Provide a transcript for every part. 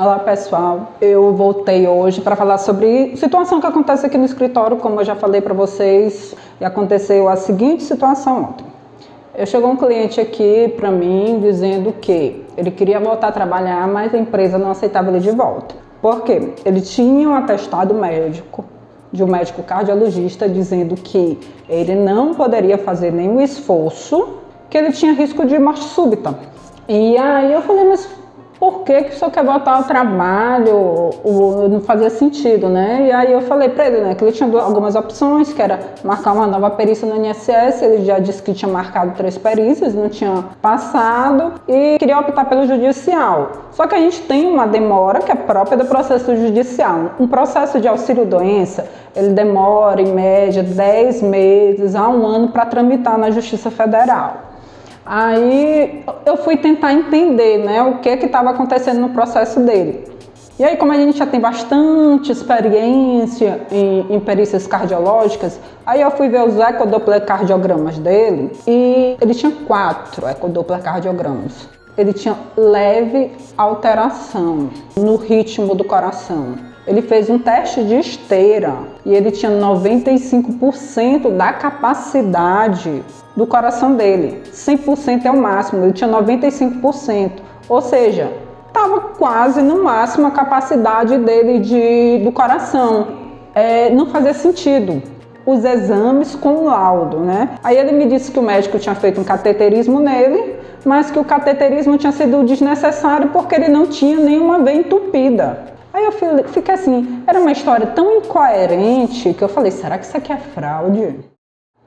Olá pessoal, eu voltei hoje para falar sobre situação que acontece aqui no escritório, como eu já falei para vocês, e aconteceu a seguinte situação ontem. Chegou um cliente aqui para mim dizendo que ele queria voltar a trabalhar, mas a empresa não aceitava ele de volta. Por quê? Ele tinha um atestado médico, de um médico cardiologista, dizendo que ele não poderia fazer nenhum esforço, que ele tinha risco de morte súbita. E aí eu falei, mas por que o senhor quer voltar ao trabalho? Não fazia sentido, né? E aí eu falei para ele, né, que ele tinha algumas opções, que era marcar uma nova perícia no INSS. Ele já disse que tinha marcado 3 perícias, não tinha passado, e queria optar pelo judicial. Só que a gente tem uma demora que é própria do processo judicial. Um processo de auxílio-doença, ele demora em média 10 meses a 1 ano para tramitar na Justiça Federal. Aí eu fui tentar entender, né, o que estava acontecendo no processo dele. E aí, como a gente já tem bastante experiência em perícias cardiológicas, aí eu fui ver os ecodoplercardiogramas dele e ele tinha 4 ecodoplercardiogramas. Ele tinha leve alteração no ritmo do coração. Ele fez um teste de esteira e ele tinha 95% da capacidade do coração dele. 100% é o máximo, ele tinha 95%. Ou seja, estava quase no máximo a capacidade dele do coração. Não fazia sentido os exames com o laudo, né? Aí ele me disse que o médico tinha feito um cateterismo nele, mas que o cateterismo tinha sido desnecessário porque ele não tinha nenhuma veia entupida. Aí eu fiquei assim, era uma história tão incoerente que eu falei, será que isso aqui é fraude?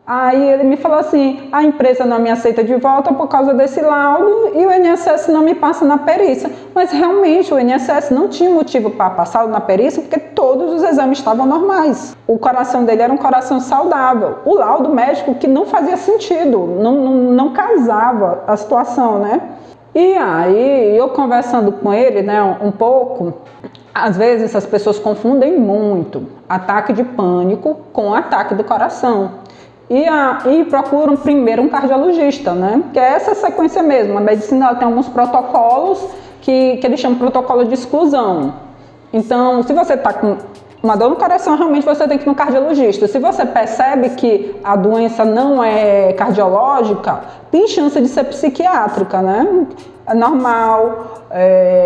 Aí ele me falou assim, a empresa não me aceita de volta por causa desse laudo e o INSS não me passa na perícia. Mas realmente o INSS não tinha motivo para passá-lo na perícia porque todos os exames estavam normais. O coração dele era um coração saudável. O laudo médico que não fazia sentido, não casava a situação, né? E aí, eu conversando com ele, né, um pouco, às vezes as pessoas confundem muito ataque de pânico com ataque do coração. E procuram primeiro um cardiologista, né? Que é essa sequência mesmo. A medicina ela tem alguns protocolos que eles chamam de protocolo de exclusão. Então, se você está com uma dor no coração, realmente você tem que ir no cardiologista. Se você percebe que a doença não é cardiológica, tem chance de ser psiquiátrica, né? É normal.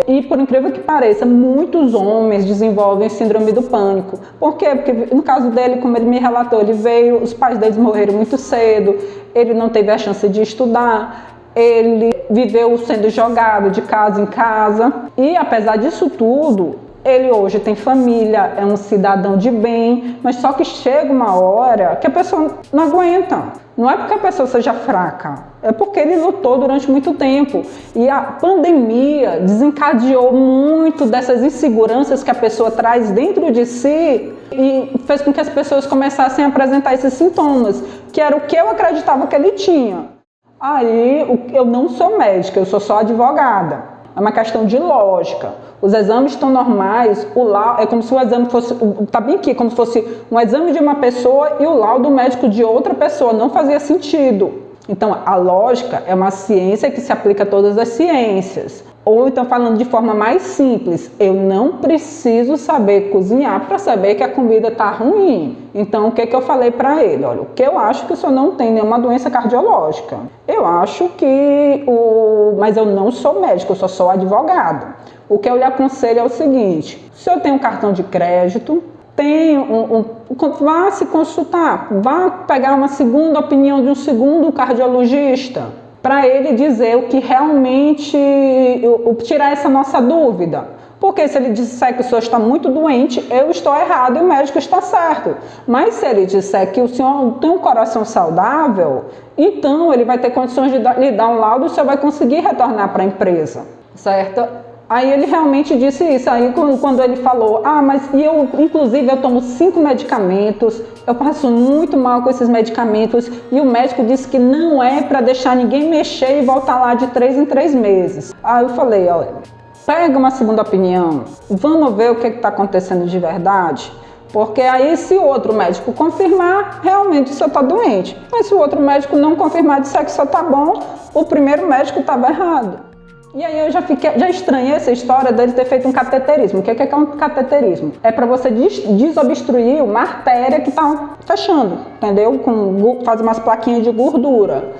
E por incrível que pareça, muitos homens desenvolvem síndrome do pânico. Por quê? Porque no caso dele, como ele me relatou, ele veio, os pais deles morreram muito cedo, ele não teve a chance de estudar, ele viveu sendo jogado de casa em casa. E apesar disso tudo, ele hoje tem família, é um cidadão de bem, mas só que chega uma hora que a pessoa não aguenta. Não é porque a pessoa seja fraca, é porque ele lutou durante muito tempo. E a pandemia desencadeou muito dessas inseguranças que a pessoa traz dentro de si e fez com que as pessoas começassem a apresentar esses sintomas, que era o que eu acreditava que ele tinha. Aí, eu não sou médica, eu sou só advogada. É uma questão de lógica. Os exames estão normais, o laudo é como se o exame fosse, está bem aqui, como se fosse um exame de uma pessoa e o laudo médico de outra pessoa. Não fazia sentido. Então, a lógica é uma ciência que se aplica a todas as ciências. Ou então, falando de forma mais simples, eu não preciso saber cozinhar para saber que a comida está ruim. Então, o que eu falei para ele? Olha, o que eu acho que o senhor não tem nenhuma doença cardiológica. Eu acho que mas eu não sou médico, eu só sou advogada. O que eu lhe aconselho é o seguinte, se eu tenho um cartão de crédito, vá se consultar, vá pegar uma segunda opinião de um segundo cardiologista, para ele dizer o que realmente, tirar essa nossa dúvida. Porque se ele disser que o senhor está muito doente, eu estou errado e o médico está certo. Mas se ele disser que o senhor tem um coração saudável, então ele vai ter condições de lhe dar um laudo e o senhor vai conseguir retornar para a empresa, certo? Aí ele realmente disse isso. Aí quando ele falou, mas inclusive eu tomo 5 medicamentos, eu passo muito mal com esses medicamentos e o médico disse que não é para deixar ninguém mexer e voltar lá de 3 em 3 meses. Aí eu falei, olha, pega uma segunda opinião, vamos ver o que está acontecendo de verdade. Porque aí se o outro médico confirmar, realmente o senhor está doente. Mas se o outro médico não confirmar, disser que o senhor está bom, o primeiro médico estava errado. E aí eu já estranhei essa história dele ter feito um cateterismo. O que é um cateterismo? É para você desobstruir uma artéria que está fechando, entendeu? Faz umas plaquinhas de gordura.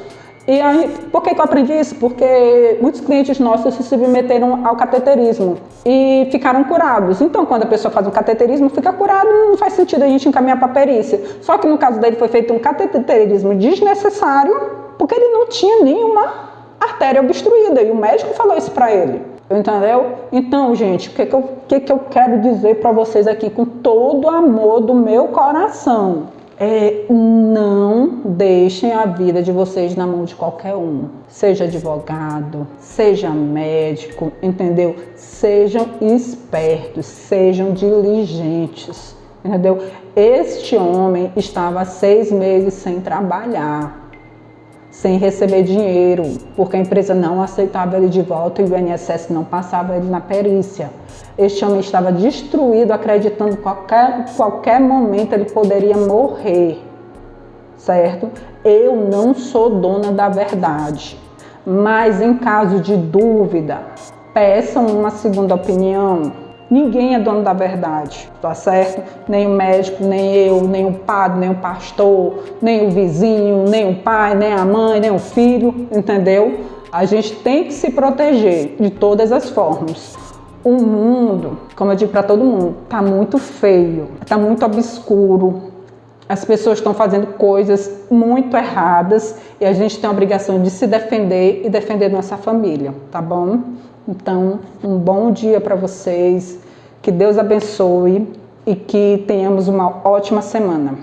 E aí, por que eu aprendi isso? Porque muitos clientes nossos se submeteram ao cateterismo e ficaram curados. Então, quando a pessoa faz um cateterismo, fica curado, não faz sentido a gente encaminhar para a perícia. Só que no caso dele foi feito um cateterismo desnecessário, porque ele não tinha nenhuma artéria obstruída, e o médico falou isso para ele. Entendeu? Então, gente, o que eu quero dizer para vocês aqui com todo o amor do meu coração? Não deixem a vida de vocês na mão de qualquer um. Seja advogado, seja médico, entendeu? Sejam espertos, sejam diligentes, entendeu? Este homem estava há 6 meses sem trabalhar, sem receber dinheiro, porque a empresa não aceitava ele de volta e o INSS não passava ele na perícia. Este homem estava destruído, acreditando que qualquer momento ele poderia morrer, certo? Eu não sou dona da verdade, mas em caso de dúvida, peçam uma segunda opinião. Ninguém é dono da verdade, tá certo? Nem o médico, nem eu, nem o padre, nem o pastor, nem o vizinho, nem o pai, nem a mãe, nem o filho, entendeu? A gente tem que se proteger de todas as formas. O mundo, como eu digo para todo mundo, tá muito feio, tá muito obscuro. As pessoas estão fazendo coisas muito erradas e a gente tem a obrigação de se defender e defender nossa família, tá bom? Então, um bom dia para vocês, que Deus abençoe e que tenhamos uma ótima semana.